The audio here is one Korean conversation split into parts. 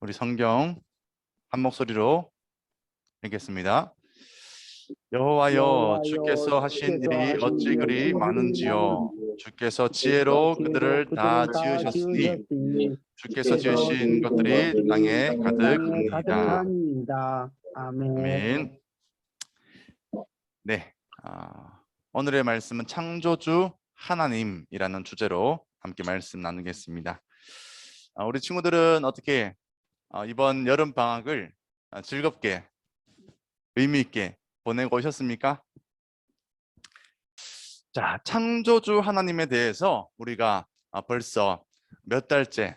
우리 성경 한 목소리로 읽겠습니다. 여호와여, 주께서 하신 일이 어찌 그리 많은지요. 주께서 지혜로 그들을 다 지으셨으니 주께서 지으신 것들이 땅에 가득합니다. 아멘. 네, 오늘의 말씀은 창조주 하나님이라는 주제로 함께 말씀 나누겠습니다. 우리 친구들은 어떻게 이번 여름 방학을 즐겁게 의미 있게 보내고 오셨습니까? 자, 창조주 하나님에 대해서 우리가 벌써 몇 달째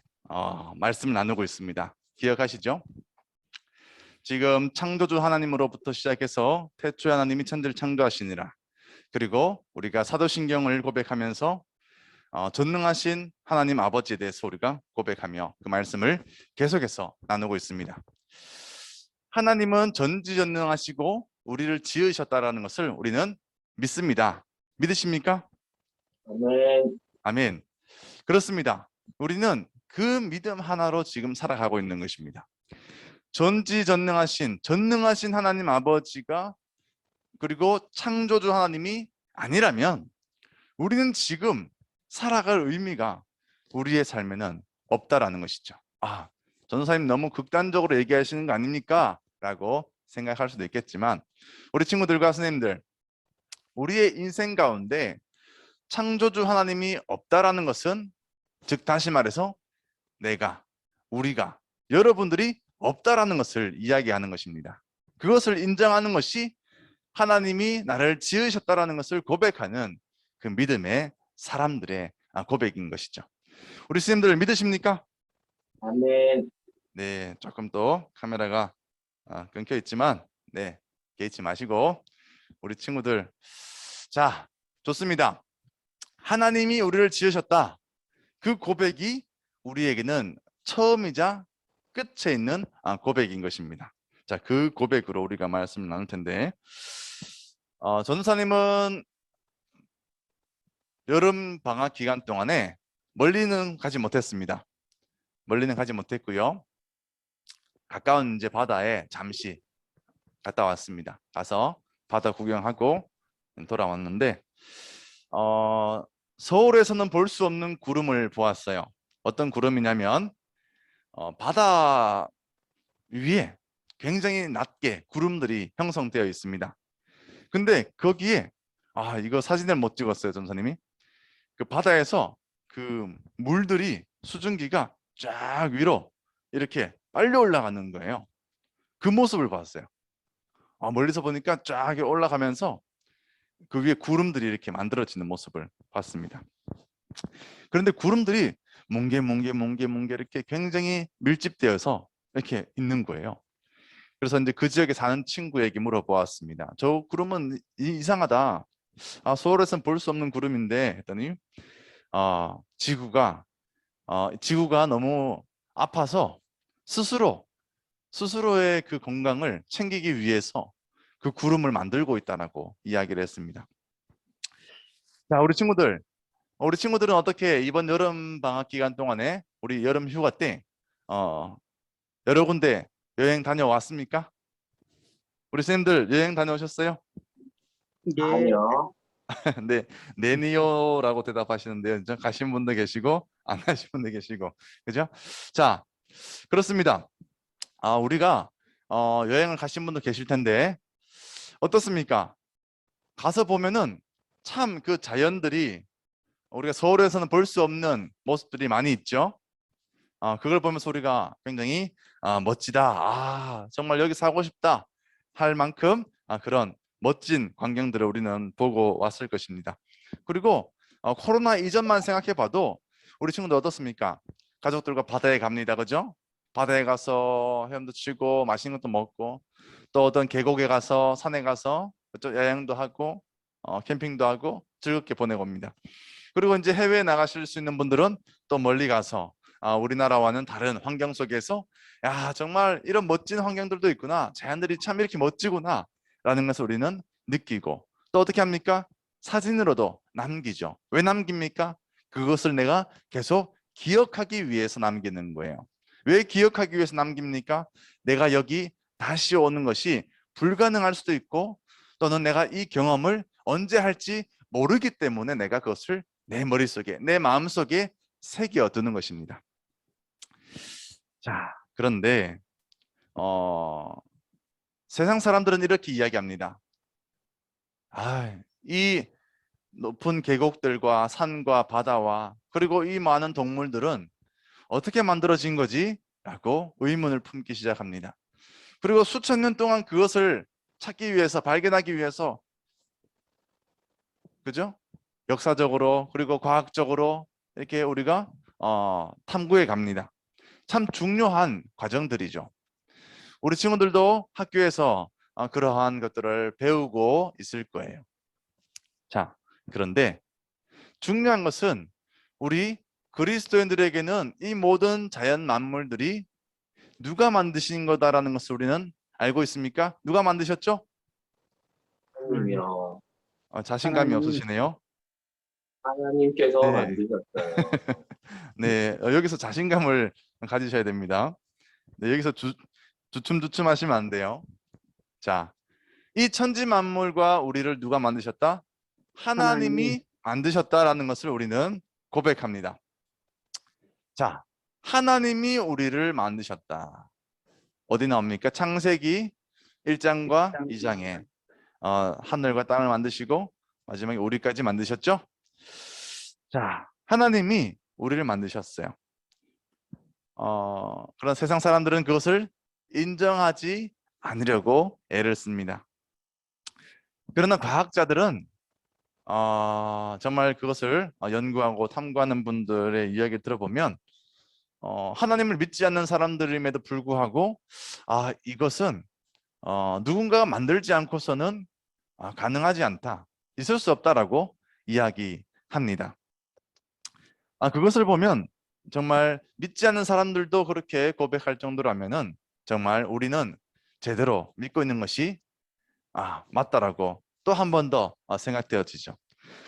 말씀을 나누고 있습니다. 기억하시죠? 지금 창조주 하나님으로부터 시작해서 태초에 하나님이 천지를 창조하시니라, 그리고 우리가 사도신경을 고백하면서 전능하신 하나님 아버지에 대해서 우리가 고백하며 그 말씀을 계속해서 나누고 있습니다. 하나님은 전지전능하시고 우리를 지으셨다라는 것을 우리는 믿습니다. 믿으십니까? 아멘. 아멘. 그렇습니다. 우리는 그 믿음 하나로 지금 살아가고 있는 것입니다. 전지전능하신 하나님 아버지가, 그리고 창조주 하나님이 아니라면 우리는 지금 살아갈 의미가 우리의 삶에는 없다라는 것이죠. 전도사님 너무 극단적으로 얘기하시는 거 아닙니까? 라고 생각할 수도 있겠지만, 우리 친구들과 선생님들, 우리의 인생 가운데 창조주 하나님이 없다라는 것은, 즉 다시 말해서 우리가, 여러분들이 없다라는 것을 이야기하는 것입니다. 그것을 인정하는 것이 하나님이 나를 지으셨다라는 것을 고백하는 그 믿음의 사람들의 고백인 것이죠. 우리 스님들 믿으십니까? 아멘. 네, 조금 또 카메라가 끊겨 있지만 개의치 마시고 우리 친구들, 자, 좋습니다. 하나님이 우리를 지으셨다. 그 고백이 우리에게는 처음이자 끝에 있는 고백인 것입니다. 자, 그 고백으로 우리가 말씀을 나눌 텐데, 전도사님은 여름 방학 기간 동안에 멀리는 가지 못했습니다. 멀리는 가지 못했고요. 가까운 이제 바다에 잠시 갔다 왔습니다. 가서 바다 구경하고 돌아왔는데, 서울에서는 볼 수 없는 구름을 보았어요. 어떤 구름이냐면 바다 위에 굉장히 낮게 구름들이 형성되어 있습니다. 근데 거기에 이거 사진을 못 찍었어요, 전사님이. 그 바다에서 그 물들이, 수증기가 쫙 위로 이렇게 빨려 올라가는 거예요. 그 모습을 봤어요. 멀리서 보니까 쫙 올라가면서 그 위에 구름들이 이렇게 만들어지는 모습을 봤습니다. 그런데 구름들이 뭉게 이렇게 굉장히 밀집되어서 이렇게 있는 거예요. 그래서 이제 그 지역에 사는 친구에게 물어보았습니다. 저 구름은 이상하다. 서울에서는 볼 수 없는 구름인데, 했더니 지구가 너무 아파서 스스로의 그 건강을 챙기기 위해서 그 구름을 만들고 있다라고 이야기를 했습니다. 자, 우리 친구들은 어떻게 이번 여름 방학 기간 동안에, 우리 여름 휴가 때 여러 군데 여행 다녀왔습니까? 우리 선생님들 여행 다녀오셨어요? 아니요. 네, 네니오라고 대답하시는데요. 가신 분도 계시고 안 가신 분도 계시고, 그죠? 자, 그렇습니다. 우리가 여행을 가신 분도 계실 텐데 어떻습니까? 가서 보면은 참 그 자연들이 우리가 서울에서는 볼 수 없는 모습들이 많이 있죠. 그걸 보면서 우리가 굉장히 멋지다, 정말 여기 사고 싶다 할 만큼 그런 멋진 광경들을 우리는 보고 왔을 것입니다. 그리고 코로나 이전만 생각해 봐도 우리 친구들 어떻습니까? 가족들과 바다에 갑니다, 그죠? 바다에 가서 헤엄도 치고 맛있는 것도 먹고, 또 어떤 계곡에 가서, 산에 가서 여행도 하고 캠핑도 하고 즐겁게 보내고 옵니다. 그리고 이제 해외에 나가실 수 있는 분들은 또 멀리 가서 우리나라와는 다른 환경 속에서 정말 이런 멋진 환경들도 있구나, 자연들이 참 이렇게 멋지구나 라는 것을 우리는 느끼고, 또 어떻게 합니까? 사진으로도 남기죠. 왜 남깁니까? 그것을 내가 계속 기억하기 위해서 남기는 거예요. 왜 기억하기 위해서 남깁니까? 내가 여기 다시 오는 것이 불가능할 수도 있고 또는 내가 이 경험을 언제 할지 모르기 때문에 내가 그것을 내 머릿속에, 내 마음속에 새겨두는 것입니다. 자, 그런데 세상 사람들은 이렇게 이야기합니다. 이 높은 계곡들과 산과 바다와 그리고 이 많은 동물들은 어떻게 만들어진 거지? 라고 의문을 품기 시작합니다. 그리고 수천 년 동안 그것을 찾기 위해서, 발견하기 위해서, 그죠? 역사적으로 그리고 과학적으로 이렇게 우리가 탐구해 갑니다. 참 중요한 과정들이죠. 우리 친구들도 학교에서 그러한 것들을 배우고 있을 거예요. 자, 그런데 중요한 것은 우리 그리스도인들에게는 이 모든 자연 만물들이 누가 만드신 거다라는 것을 우리는 알고 있습니까? 누가 만드셨죠? 하나님이요. 자신감이 하나님. 없으시네요. 하나님께서 네. 만드셨어요. 네, 여기서 자신감을 가지셔야 됩니다. 네, 여기서 주춤주춤 하시면 안 돼요. 자, 이 천지 만물과 우리를 누가 만드셨다? 하나님이 만드셨다라는 것을 우리는 고백합니다. 자, 하나님이 우리를 만드셨다. 어디 나옵니까? 창세기 1장과 2장에 하늘과 땅을 만드시고 마지막에 우리까지 만드셨죠? 자, 하나님이 우리를 만드셨어요. 그런 세상 사람들은 그것을 인정하지 않으려고 애를 씁니다. 그러나 과학자들은 정말 그것을 연구하고 탐구하는 분들의 이야기를 들어보면 하나님을 믿지 않는 사람들임에도 불구하고 이것은 누군가가 만들지 않고서는 가능하지 않다, 있을 수 없다라고 이야기합니다. 그것을 보면 정말 믿지 않는 사람들도 그렇게 고백할 정도라면은 정말 우리는 제대로 믿고 있는 것이 맞다라고 또 한 번 더 생각되어지죠.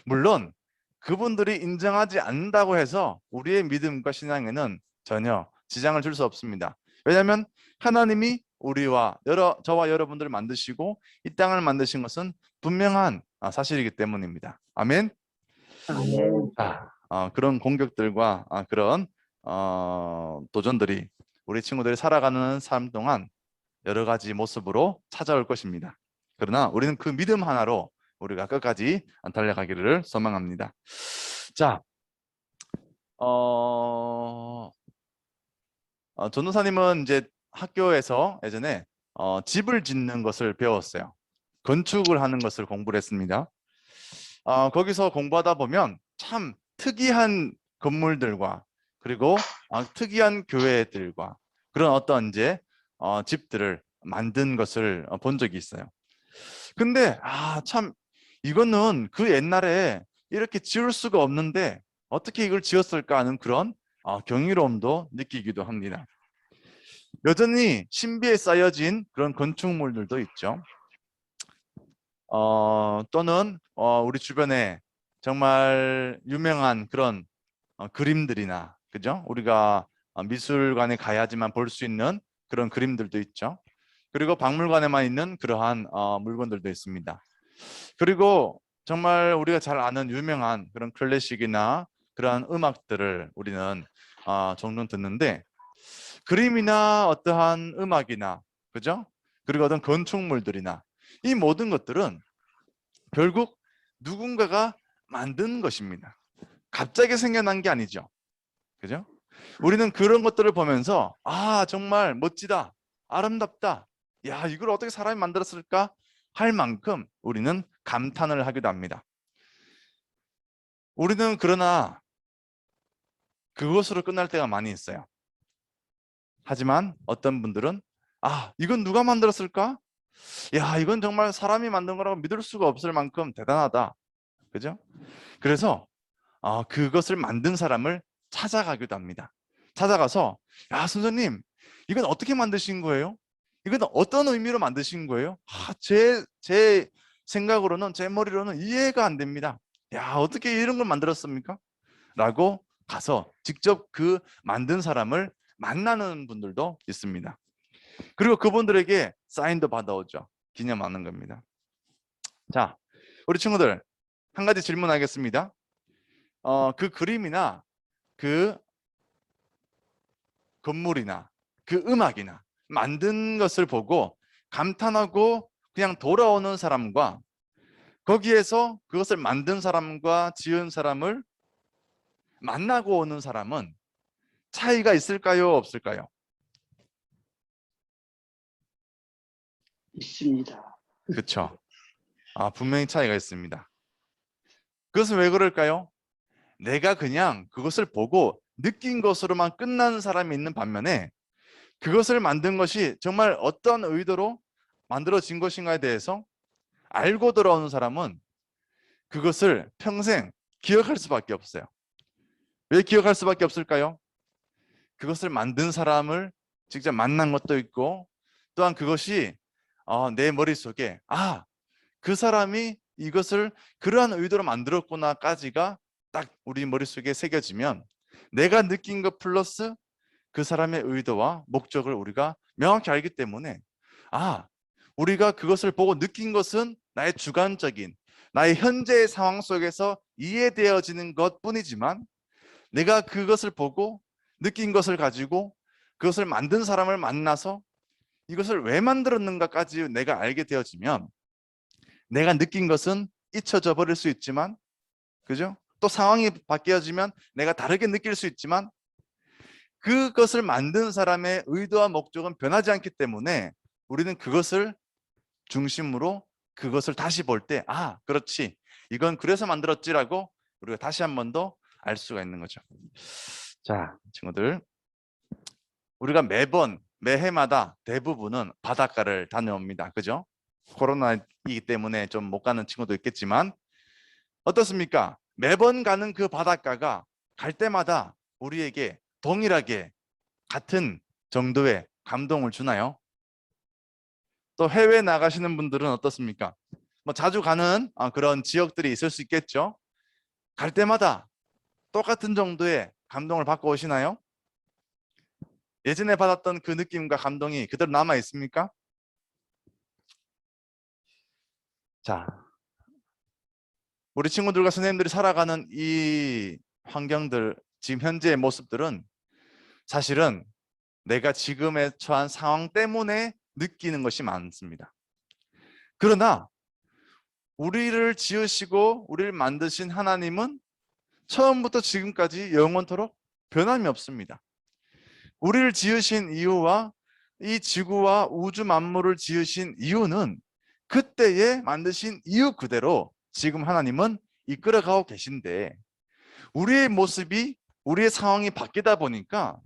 물론 그분들이 인정하지 않는다고 해서 우리의 믿음과 신앙에는 전혀 지장을 줄 수 없습니다. 왜냐하면 하나님이 우리와 저와 여러분들을 만드시고 이 땅을 만드신 것은 분명한 사실이기 때문입니다. 아멘. 아멘. 그런 공격들과 그런 도전들이 우리 친구들이 살아가는 삶 동안 여러 가지 모습으로 찾아올 것입니다. 그러나 우리는 그 믿음 하나로 우리가 끝까지 달려가기를 소망합니다. 자, 전도사님은 이제 학교에서 예전에 집을 짓는 것을 배웠어요. 건축을 하는 것을 공부를 했습니다. 거기서 공부하다 보면 참 특이한 건물들과 그리고 특이한 교회들과 그런 어떤 이제 집들을 만든 것을 본 적이 있어요. 근데 참 이거는 그 옛날에 이렇게 지을 수가 없는데 어떻게 이걸 지었을까 하는 그런 경이로움도 느끼기도 합니다. 여전히 신비에 쌓여진 그런 건축물들도 있죠. 또는 우리 주변에 정말 유명한 그런 그림들이나, 그죠? 우리가 미술관에 가야지만 볼 수 있는 그런 그림들도 있죠. 그리고 박물관에만 있는 그러한 물건들도 있습니다. 그리고 정말 우리가 잘 아는 유명한 그런 클래식이나 그러한 음악들을 우리는 종종 듣는데, 그림이나 어떠한 음악이나, 그죠? 그리고 어떤 건축물들이나 이 모든 것들은 결국 누군가가 만든 것입니다. 갑자기 생겨난 게 아니죠. 그죠? 우리는 그런 것들을 보면서 정말 멋지다, 아름답다, 야, 이걸 어떻게 사람이 만들었을까 할 만큼 우리는 감탄을 하기도 합니다. 우리는 그러나 그것으로 끝날 때가 많이 있어요. 하지만 어떤 분들은 이건 누가 만들었을까? 야, 이건 정말 사람이 만든 거라고 믿을 수가 없을 만큼 대단하다. 그죠? 그래서 그것을 만든 사람을 찾아가기도 합니다. 찾아가서 선생님, 이건 어떻게 만드신 거예요? 이건 어떤 의미로 만드신 거예요? 제 생각으로는, 제 머리로는 이해가 안 됩니다. 야, 어떻게 이런 걸 만들었습니까? 라고 가서 직접 그 만든 사람을 만나는 분들도 있습니다. 그리고 그분들에게 사인도 받아오죠. 기념하는 겁니다. 자, 우리 친구들 한 가지 질문하겠습니다. 그 그림이나 그 건물이나 그 음악이나 만든 것을 보고 감탄하고 그냥 돌아오는 사람과 거기에서 그것을 만든 사람과 지은 사람을 만나고 오는 사람은 차이가 있을까요? 없을까요? 있습니다. 그렇죠. 분명히 차이가 있습니다. 그것은 왜 그럴까요? 내가 그냥 그것을 보고 느낀 것으로만 끝나는 사람이 있는 반면에 그것을 만든 것이 정말 어떤 의도로 만들어진 것인가에 대해서 알고 돌아오는 사람은 그것을 평생 기억할 수밖에 없어요. 왜 기억할 수밖에 없을까요? 그것을 만든 사람을 직접 만난 것도 있고 또한 그것이 내 머릿속에 그 사람이 이것을 그러한 의도로 만들었구나까지가 딱 우리 머릿속에 새겨지면 내가 느낀 것 플러스 그 사람의 의도와 목적을 우리가 명확히 알기 때문에 우리가 그것을 보고 느낀 것은 나의 주관적인 나의 현재의 상황 속에서 이해되어지는 것뿐이지만 내가 그것을 보고 느낀 것을 가지고 그것을 만든 사람을 만나서 이것을 왜 만들었는가까지 내가 알게 되어지면 내가 느낀 것은 잊혀져 버릴 수 있지만 그죠? 또 상황이 바뀌어지면 내가 다르게 느낄 수 있지만 그것을 만든 사람의 의도와 목적은 변하지 않기 때문에 우리는 그것을 중심으로 그것을 다시 볼 때 그렇지 이건 그래서 만들었지라고 우리가 다시 한 번 더 알 수가 있는 거죠. 자, 친구들 우리가 매해마다 대부분은 바닷가를 다녀옵니다. 그죠? 코로나이기 때문에 좀 못 가는 친구도 있겠지만 어떻습니까? 매번 가는 그 바닷가가 갈 때마다 우리에게 동일하게 같은 정도의 감동을 주나요? 또 해외 나가시는 분들은 어떻습니까? 뭐 자주 가는 그런 지역들이 있을 수 있겠죠. 갈 때마다 똑같은 정도의 감동을 받고 오시나요? 예전에 받았던 그 느낌과 감동이 그대로 남아 있습니까? 자, 우리 친구들과 선생님들이 살아가는 이 환경들, 지금 현재의 모습들은 사실은 내가 지금에 처한 상황 때문에 느끼는 것이 많습니다. 그러나 우리를 지으시고 우리를 만드신 하나님은 처음부터 지금까지 영원토록 변함이 없습니다. 우리를 지으신 이유와 이 지구와 우주 만물을 지으신 이유는 그때에 만드신 이유 그대로 지금 하나님은 이끌어가고 계신데 우리의 모습이 우리의 상황이 바뀌다 보니까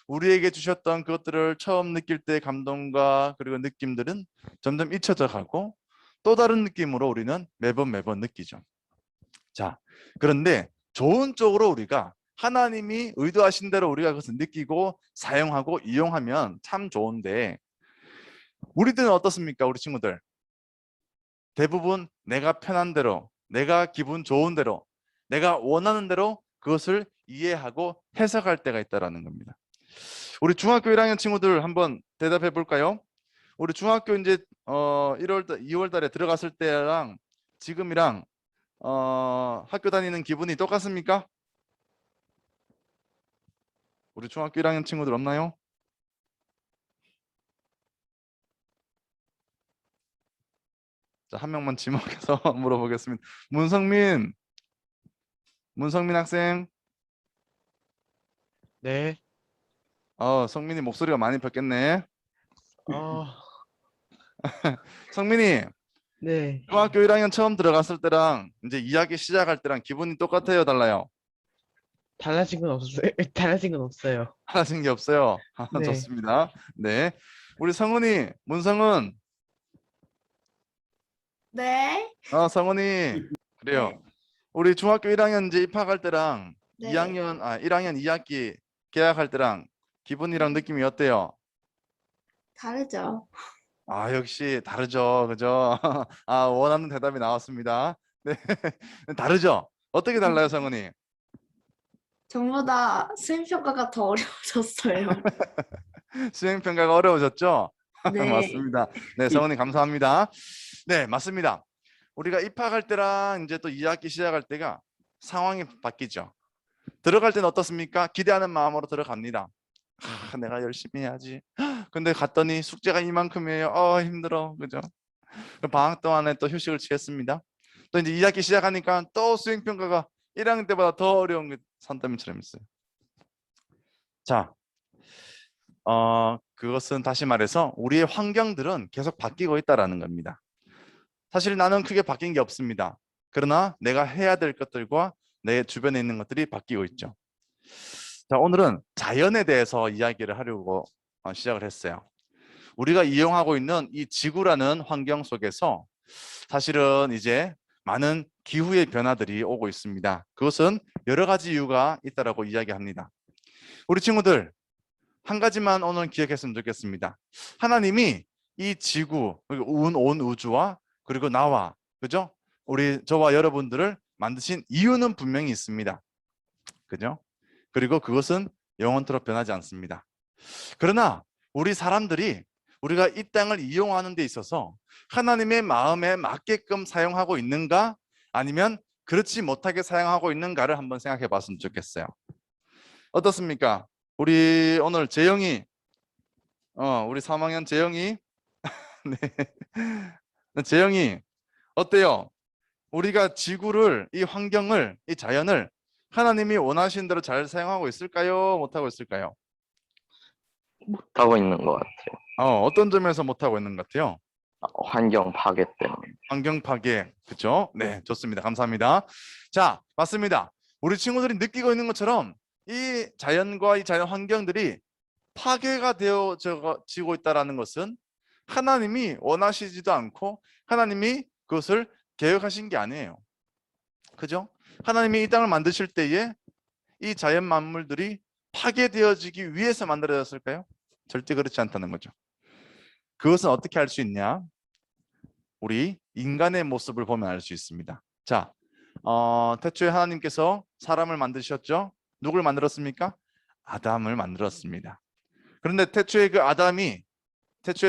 우리에게 주셨던 그것들을 처음 느낄 때의 감동과 그리고 느낌들은 점점 잊혀져 가고 또 다른 느낌으로 우리는 매번 느끼죠. 자, 그런데 좋은 쪽으로 우리가 하나님이 의도하신 대로 우리가 그것을 느끼고 사용하고 이용하면 참 좋은데 우리들은 어떻습니까? 우리 친구들 대부분 내가 편한 대로 내가 기분 좋은 대로 내가 원하는 대로 그것을 이해하고 해석할 때가 있다는 겁니다. 우리 중학교 1학년 친구들 한번 대답해 볼까요? 우리 중학교 이제 2월 달에 들어갔을 때랑 지금이랑 학교 다니는 기분이 똑같습니까? 우리 중학교 1학년 친구들 없나요? 자, 한 명만 지목해서 물어보겠습니다. 문성민 학생. 네. 성민이 목소리가 많이 폈겠네. 아, 성민이 네. 중학교 1학년 처음 들어갔을 때랑 이제 이야기 시작할 때랑 기분이 똑같아요, 달라요? 달라진 건 없어요. 달라진 건 없어요. 달라진 게 없어요. 네. 좋습니다. 네. 우리 성은이, 문성은, 네. 성은이, 그래요. 네. 우리 중학교 1학년 이제 입학할 때랑 네. 1학년 2학기 개학할 때랑 기분이랑 느낌이 어때요? 다르죠. 역시 다르죠. 그죠? 원하는 대답이 나왔습니다. 네. 다르죠? 어떻게 달라요, 성은이? 전부 다 수행평가가 더 어려워졌어요. 수행평가가 어려워졌죠? 네. 맞습니다. 네, 성은이 감사합니다. 네, 맞습니다. 우리가 입학할 때랑 이제 또 2학기 시작할 때가 상황이 바뀌죠. 들어갈 때는 어떻습니까? 기대하는 마음으로 들어갑니다. 내가 열심히 해야지. 근데 갔더니 숙제가 이만큼이에요. 힘들어. 그죠? 방학 동안에 또 휴식을 취했습니다. 또 이제 2학기 시작하니까 또 수행평가가 1학년 때보다 더 어려운 게 산더미처럼 있어요. 자, 그것은 다시 말해서 우리의 환경들은 계속 바뀌고 있다라는 겁니다. 사실 나는 크게 바뀐 게 없습니다. 그러나 내가 해야 될 것들과 내 주변에 있는 것들이 바뀌고 있죠. 자, 오늘은 자연에 대해서 이야기를 하려고 시작을 했어요. 우리가 이용하고 있는 이 지구라는 환경 속에서 사실은 이제 많은 기후의 변화들이 오고 있습니다. 그것은 여러 가지 이유가 있다라고 이야기합니다. 우리 친구들 한 가지만 오늘 기억했으면 좋겠습니다. 하나님이 이 지구, 온 우주와 그리고 나와, 그죠? 저와 여러분들을 만드신 이유는 분명히 있습니다. 그죠? 그리고 그것은 영원토록 변하지 않습니다. 그러나 우리 사람들이 우리가 이 땅을 이용하는 데 있어서 하나님의 마음에 맞게끔 사용하고 있는가, 아니면 그렇지 못하게 사용하고 있는가를 한번 생각해 봤으면 좋겠어요. 어떻습니까? 우리 오늘 재영이, 우리 3학년 재영이, 네. 재영이 어때요? 우리가 지구를, 이 환경을, 이 자연을 하나님이 원하신 대로 잘 사용하고 있을까요? 못하고 있을까요? 못하고 있는 것 같아요. 어떤 점에서 못하고 있는 것 같아요? 환경 파괴 때문에. 환경 파괴, 그렇죠? 네, 좋습니다. 감사합니다. 자, 맞습니다. 우리 친구들이 느끼고 있는 것처럼 이 자연과 이 자연 환경들이 파괴가 되어지고 있다는 것은 하나님이 원하시지도 않고 하나님이 그것을 계획하신 게 아니에요. 그죠? 하나님이 이 땅을 만드실 때에 이 자연 만물들이 파괴되어지기 위해서 만들어졌을까요? 절대 그렇지 않다는 거죠. 그것은 어떻게 알 수 있냐? 우리 인간의 모습을 보면 알 수 있습니다. 자, 태초에 하나님께서 사람을 만드셨죠? 누굴 만들었습니까? 아담을 만들었습니다. 그런데 태초의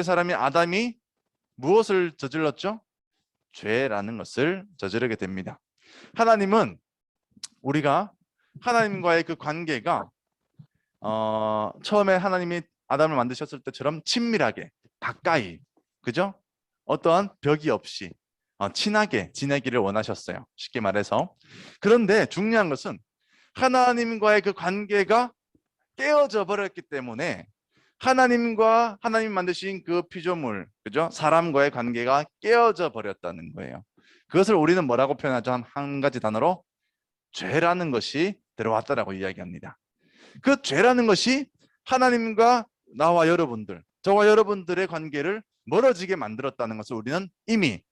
사람이 아담이 무엇을 저질렀죠? 죄라는 것을 저지르게 됩니다. 하나님은 우리가 하나님과의 그 관계가 처음에 하나님이 아담을 만드셨을 때처럼 친밀하게, 가까이, 그죠? 어떠한 벽이 없이 친하게 지내기를 원하셨어요. 쉽게 말해서. 그런데 중요한 것은 하나님과의 그 관계가 깨어져 버렸기 때문에 하나님과 하나님 만드신 그 피조물, 그죠? 사람과의 관계가 깨어져 버렸다는 거예요. 그것을 우리는 뭐라고 표현하죠? 한 가지 단어로 죄라는 것이 들어왔다라고 이야기합니다. 그 죄라는 것이 하나님과 나와 여러분들, 저와 여러분들의 관계를 멀어지게 만들었다는 것을 우리는 이미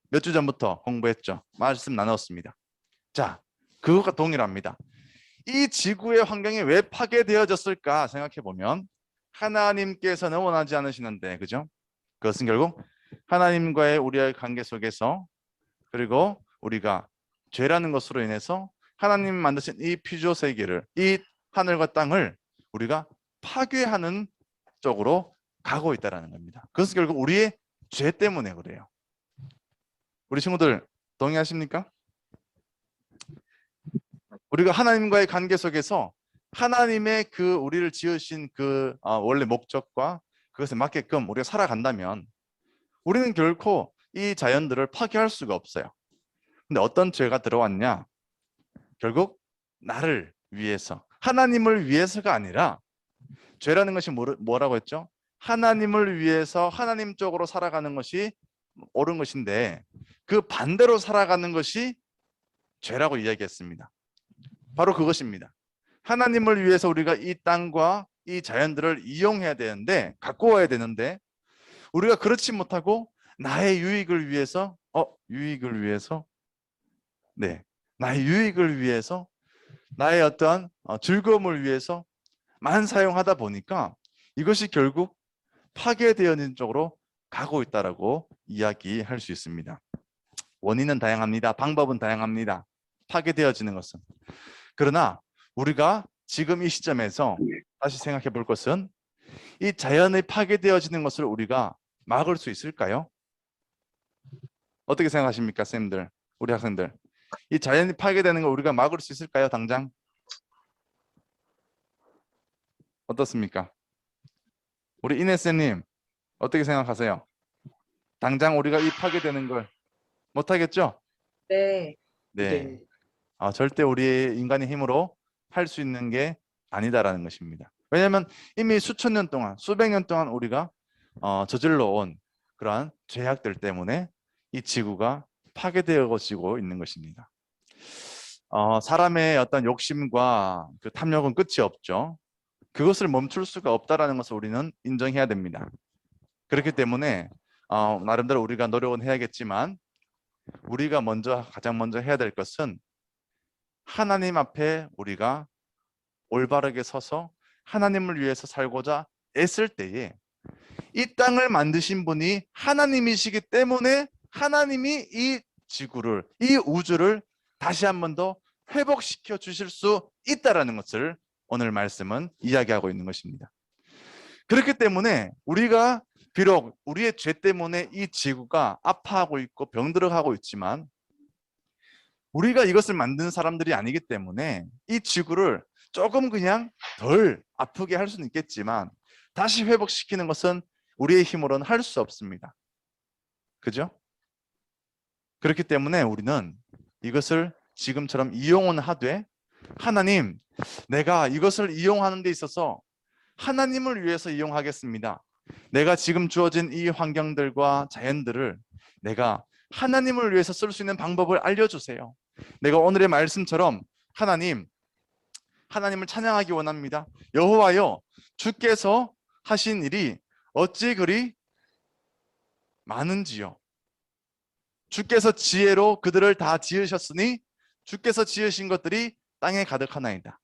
몇 주 전부터 공부했죠. 말씀 나눴습니다. 자, 그것과 동일합니다. 이 지구의 환경이 왜 파괴되어졌을까 생각해 보면 하나님께서는 원하지 않으시는데, 그죠? 그것은 결국 하나님과의 우리의 관계 속에서, 그리고 우리가 죄라는 것으로 인해서 하나님 만드신 이 피조 세계를, 이 하늘과 땅을 우리가 파괴하는 쪽으로 가고 있다는 겁니다. 그것은 결국 우리의 죄 때문에 그래요. 우리 친구들 동의하십니까? 우리가 하나님과의 관계 속에서 하나님의 그 우리를 지으신 그 원래 목적과 그것에 맞게끔 우리가 살아간다면 우리는 결코 이 자연들을 파괴할 수가 없어요. 근데 어떤 죄가 들어왔냐? 결국 나를 위해서, 하나님을 위해서가 아니라, 죄라는 것이 뭐라고 했죠? 하나님을 위해서 하나님 쪽으로 살아가는 것이 옳은 것인데 그 반대로 살아가는 것이 죄라고 이야기했습니다. 바로 그것입니다. 하나님을 위해서 우리가 이 땅과 이 자연들을 이용해야 되는데, 갖고 와야 되는데, 우리가 그렇지 못하고 나의 유익을 위해서 나의 유익을 위해서, 나의 어떠한 즐거움을 위해서만 사용하다 보니까 이것이 결국 파괴되어진 쪽으로 가고 있다라고 이야기할 수 있습니다. 원인은 다양합니다. 방법은 다양합니다. 파괴되어지는 것은. 그러나 우리가 지금 이 시점에서 다시 생각해 볼 것은 이 자연이 파괴되어지는 것을 우리가 막을 수 있을까요? 어떻게 생각하십니까, 쌤들? 우리 학생들. 이 자연이 파괴되는 걸 우리가 막을 수 있을까요, 당장? 어떻습니까? 우리 이네쌤님, 어떻게 생각하세요? 당장 우리가 이 파괴되는 걸 못하겠죠? 네. 네. 절대 우리 인간의 힘으로 할 수 있는 게 아니다라는 것입니다. 왜냐하면 이미 수천 년 동안, 수백 년 동안 우리가 저질러 온 그러한 죄악들 때문에 이 지구가 파괴되어지고 있는 것입니다. 사람의 어떤 욕심과 그 탐욕은 끝이 없죠. 그것을 멈출 수가 없다라는 것을 우리는 인정해야 됩니다. 그렇기 때문에 나름대로 우리가 노력은 해야겠지만 우리가 가장 먼저 해야 될 것은 하나님 앞에 우리가 올바르게 서서 하나님을 위해서 살고자 애쓸 때에 이 땅을 만드신 분이 하나님이시기 때문에 하나님이 이 지구를, 이 우주를 다시 한 번 더 회복시켜 주실 수 있다라는 것을 오늘 말씀은 이야기하고 있는 것입니다. 그렇기 때문에 우리가 비록 우리의 죄 때문에 이 지구가 아파하고 있고 병들어가고 있지만 우리가 이것을 만드는 사람들이 아니기 때문에 이 지구를 조금 그냥 덜 아프게 할 수는 있겠지만 다시 회복시키는 것은 우리의 힘으로는 할 수 없습니다. 그죠? 그렇기 때문에 우리는 이것을 지금처럼 이용은 하되 하나님, 내가 이것을 이용하는 데 있어서 하나님을 위해서 이용하겠습니다. 내가 지금 주어진 이 환경들과 자연들을 내가 하나님을 위해서 쓸 수 있는 방법을 알려주세요. 내가 오늘의 말씀처럼 하나님을 찬양하기 원합니다. 여호와여, 주께서 하신 일이 어찌 그리 많은지요. 주께서 지혜로 그들을 다 지으셨으니 주께서 지으신 것들이 땅에 가득하나이다.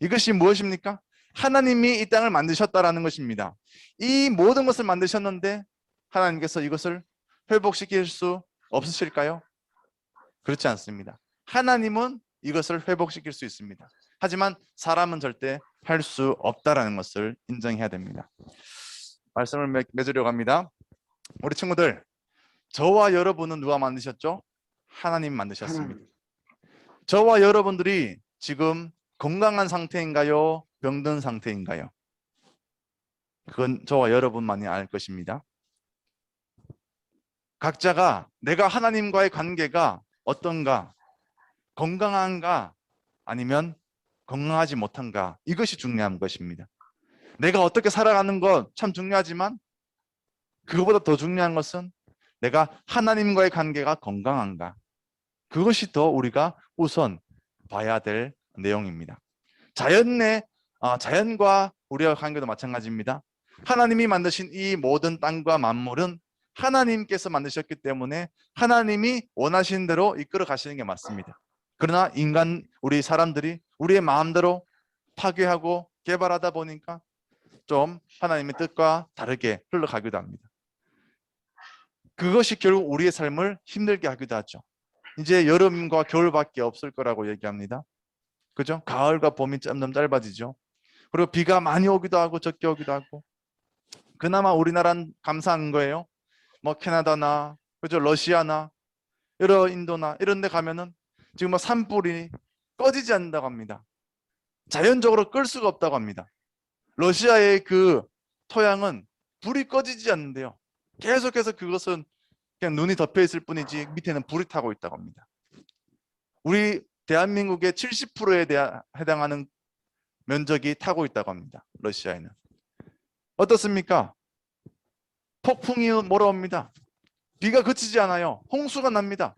이것이 무엇입니까? 하나님이 이 땅을 만드셨다라는 것입니다. 이 모든 것을 만드셨는데 하나님께서 이것을 회복시킬 수 없으실까요? 그렇지 않습니다. 하나님은 이것을 회복시킬 수 있습니다. 하지만 사람은 절대 할 수 없다라는 것을 인정해야 됩니다. 말씀을 맺으려고 합니다. 우리 친구들, 저와 여러분은 누가 만드셨죠? 하나님 만드셨습니다. 저와 여러분들이 지금 건강한 상태인가요? 병든 상태인가요? 그건 저와 여러분만이 알 것입니다. 각자가 내가 하나님과의 관계가 어떤가, 건강한가 아니면 건강하지 못한가, 이것이 중요한 것입니다. 내가 어떻게 살아가는 것 참 중요하지만 그것보다 더 중요한 것은 내가 하나님과의 관계가 건강한가, 그것이 더 우리가 우선 봐야 될 내용입니다. 자연과 우리와 관계도 마찬가지입니다. 하나님이 만드신 이 모든 땅과 만물은 하나님께서 만드셨기 때문에 하나님이 원하시는 대로 이끌어 가시는 게 맞습니다. 그러나 우리 사람들이 우리의 마음대로 파괴하고 개발하다 보니까 좀 하나님의 뜻과 다르게 흘러가기도 합니다. 그것이 결국 우리의 삶을 힘들게 하기도 하죠. 이제 여름과 겨울밖에 없을 거라고 얘기합니다. 그죠? 가을과 봄이 점점 짧아지죠. 그리고 비가 많이 오기도 하고 적게 오기도 하고. 그나마 우리나라는 감사한 거예요. 뭐 캐나다나 그죠? 러시아나 여러 인도나 이런 데 가면은 지금 뭐 산불이 꺼지지 않는다고 합니다. 자연적으로 끌 수가 없다고 합니다. 러시아의 그 토양은 불이 꺼지지 않는데요. 계속해서 그것은 그냥 눈이 덮여 있을 뿐이지 밑에는 불이 타고 있다고 합니다. 우리 대한민국의 70%에 해당하는 면적이 타고 있다고 합니다. 러시아에는. 어떻습니까? 폭풍이 몰아옵니다. 비가 그치지 않아요. 홍수가 납니다.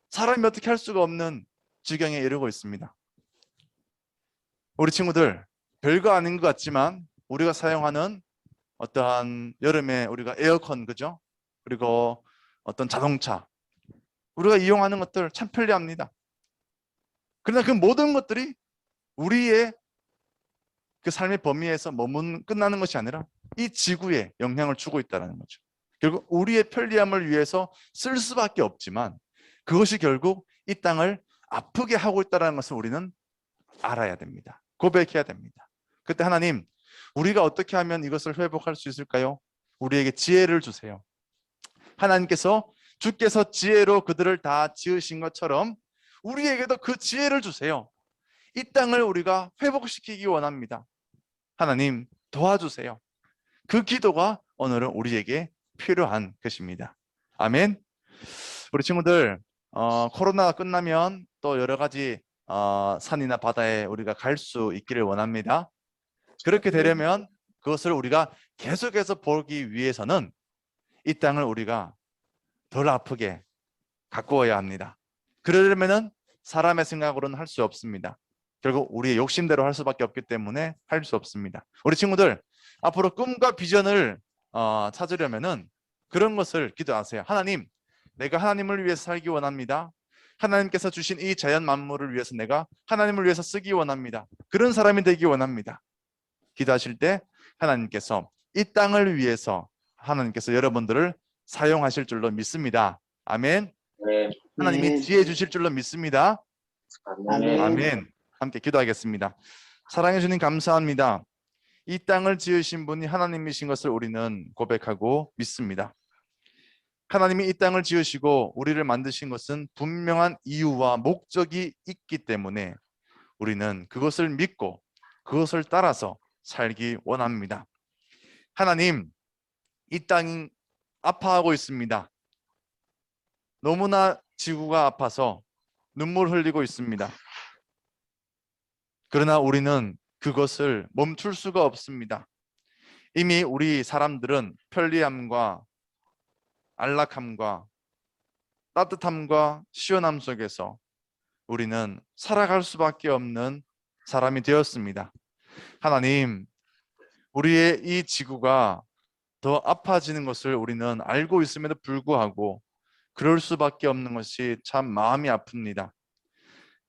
사람이 어떻게 할 수가 없는 지경에 이르고 있습니다. 우리 친구들, 별거 아닌 것 같지만 우리가 사용하는 어떠한 여름에 우리가 에어컨, 그죠? 그리고 어떤 자동차, 우리가 이용하는 것들 참 편리합니다. 그러나 그 모든 것들이 우리의 그 삶의 범위에서 끝나는 것이 아니라 이 지구에 영향을 주고 있다는 거죠. 결국 우리의 편리함을 위해서 쓸 수밖에 없지만 그것이 결국 이 땅을 아프게 하고 있다는 것을 우리는 알아야 됩니다. 고백해야 됩니다. 그때 하나님, 우리가 어떻게 하면 이것을 회복할 수 있을까요? 우리에게 지혜를 주세요. 하나님께서 주께서 지혜로 그들을 다 지으신 것처럼 우리에게도 그 지혜를 주세요. 이 땅을 우리가 회복시키기 원합니다. 하나님 도와주세요. 그 기도가 오늘은 우리에게 필요한 것입니다. 아멘. 우리 친구들, 코로나가 끝나면 또 여러 가지 산이나 바다에 우리가 갈 수 있기를 원합니다. 그렇게 되려면 그것을 우리가 계속해서 보기 위해서는 이 땅을 우리가 덜 아프게 가꾸어야 합니다. 그러려면 사람의 생각으로는 할 수 없습니다. 결국 우리의 욕심대로 할 수밖에 없기 때문에 할 수 없습니다. 우리 친구들, 앞으로 꿈과 비전을 찾으려면은 그런 것을 기도하세요. 하나님, 내가 하나님을 위해서 살기 원합니다. 하나님께서 주신 이 자연 만물을 위해서 내가 하나님을 위해서 쓰기 원합니다. 그런 사람이 되기 원합니다. 기도하실 때 하나님께서 이 땅을 위해서 하나님께서 여러분들을 사용하실 줄로 믿습니다. 아멘. 하나님이 지혜 주실 줄로 믿습니다. 아멘. 함께 기도하겠습니다. 사랑해 주님 감사합니다. 이 땅을 지으신 분이 하나님이신 것을 우리는 고백하고 믿습니다. 하나님이 이 땅을 지으시고 우리를 만드신 것은 분명한 이유와 목적이 있기 때문에 우리는 그것을 믿고 그것을 따라서 살기 원합니다. 하나님, 이 땅이 아파하고 있습니다. 너무나 지구가 아파서 눈물 흘리고 있습니다. 그러나 우리는 그것을 멈출 수가 없습니다. 이미 우리 사람들은 편리함과 안락함과 따뜻함과 시원함 속에서 우리는 살아갈 수밖에 없는 사람이 되었습니다. 하나님, 우리의 이 지구가 더 아파지는 것을 우리는 알고 있음에도 불구하고 그럴 수밖에 없는 것이 참 마음이 아픕니다.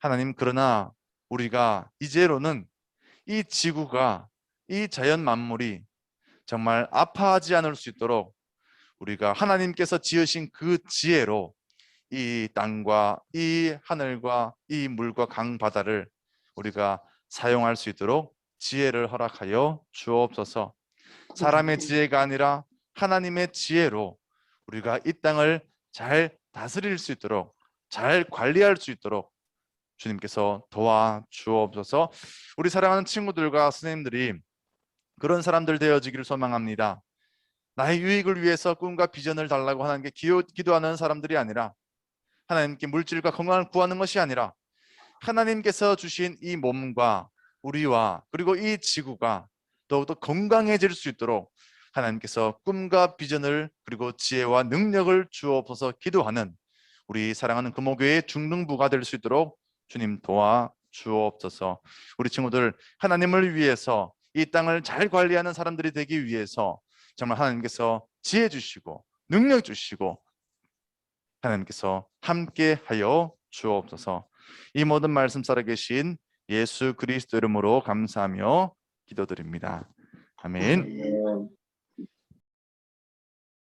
하나님, 그러나 우리가 이제로는 이 지구가, 이 자연 만물이 정말 아파하지 않을 수 있도록 우리가 하나님께서 지으신 그 지혜로 이 땅과 이 하늘과 이 물과 강 바다를 우리가 사용할 수 있도록 지혜를 허락하여 주옵소서. 사람의 지혜가 아니라 하나님의 지혜로 우리가 이 땅을 잘 다스릴 수 있도록, 잘 관리할 수 있도록 주님께서 도와주옵소서. 우리 사랑하는 친구들과 선생님들이 그런 사람들 되어지기를 소망합니다. 나의 유익을 위해서 꿈과 비전을 달라고 하나님께 기도하는 사람들이 아니라, 하나님께 물질과 건강을 구하는 것이 아니라, 하나님께서 주신 이 몸과 우리와 그리고 이 지구가 더욱더 건강해질 수 있도록 하나님께서 꿈과 비전을 그리고 지혜와 능력을 주옵소서 기도하는 우리 사랑하는 금호교회의 중등부가 될 수 있도록 주님 도와주옵소서. 우리 친구들, 하나님을 위해서 이 땅을 잘 관리하는 사람들이 되기 위해서 정말 하나님께서 지혜 주시고 능력 주시고 하나님께서 함께하여 주옵소서. 이 모든 말씀 살아계신 예수 그리스도 이름으로 감사하며 기도드립니다. 아멘.